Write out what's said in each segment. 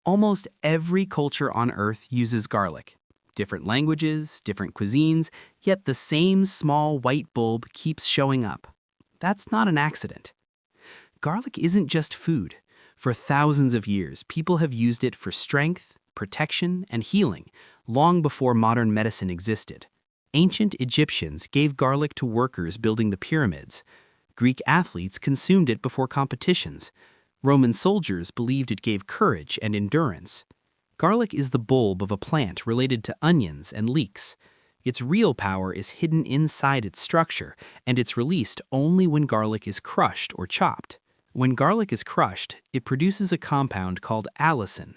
Almost every culture on Earth uses garlic. Different languages, different cuisines, yet the same small white bulb keeps showing up. That's not an accident. Garlic isn't just food. For thousands of years, people have used it for strength, protection, and healing, long before modern medicine existed. Ancient Egyptians gave garlic to workers building the pyramids. Greek athletes consumed it before competitions. Roman soldiers believed it gave courage and endurance. Garlic is the bulb of a plant related to onions and leeks. Its real power is hidden inside its structure, and it's released only when garlic is crushed or chopped. When garlic is crushed, it produces a compound called allicin.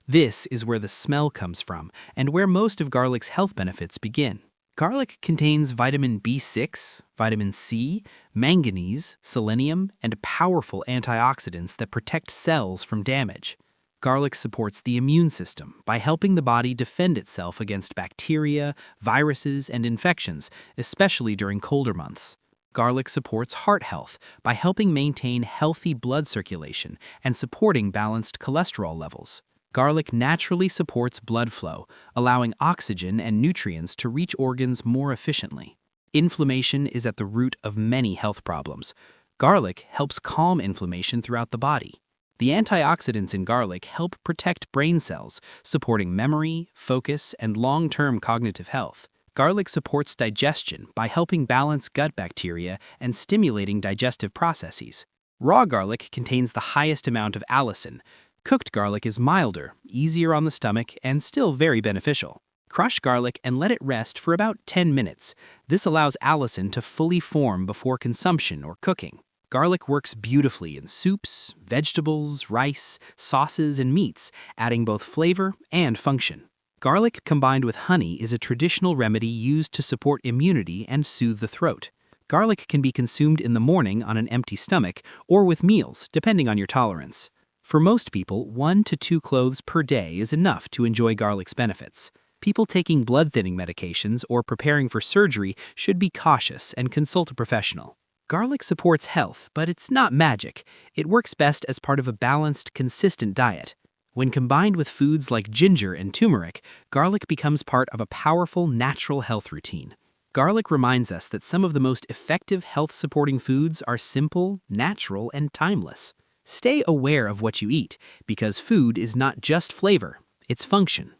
This is where the smell comes from, and where most of garlic's health benefits begin. Garlic contains vitamin B6, vitamin C, manganese, selenium, and powerful antioxidants that protect cells from damage. Garlic supports the immune system by helping the body defend itself against bacteria, viruses, and infections, especially during colder months. Garlic supports heart health by helping maintain healthy blood circulation and supporting balanced cholesterol levels. Garlic naturally supports blood flow, allowing oxygen and nutrients to reach organs more efficiently. Inflammation is at the root of many health problems. Garlic helps calm inflammation throughout the body. The antioxidants in garlic help protect brain cells, supporting memory, focus, and long-term cognitive health. Garlic supports digestion by helping balance gut bacteria and stimulating digestive processes. Raw garlic contains the highest amount of allicin. Cooked garlic is milder, easier on the stomach, and still very beneficial. Crush garlic and let it rest for about 10 minutes. This allows allicin to fully form before consumption or cooking. Garlic works beautifully in soups, vegetables, rice, sauces, and meats, adding both flavor and function. Garlic combined with honey is a traditional remedy used to support immunity and soothe the throat. Garlic can be consumed in the morning on an empty stomach or with meals, depending on your tolerance. For most people, 1 to 2 cloves per day is enough to enjoy garlic's benefits. People taking blood-thinning medications or preparing for surgery should be cautious and consult a professional. Garlic supports health, but it's not magic. It works best as part of a balanced, consistent diet. When combined with foods like ginger and turmeric, garlic becomes part of a powerful, natural health routine. Garlic reminds us that some of the most effective health-supporting foods are simple, natural, and timeless. Stay aware of what you eat, because food is not just flavor, it's function.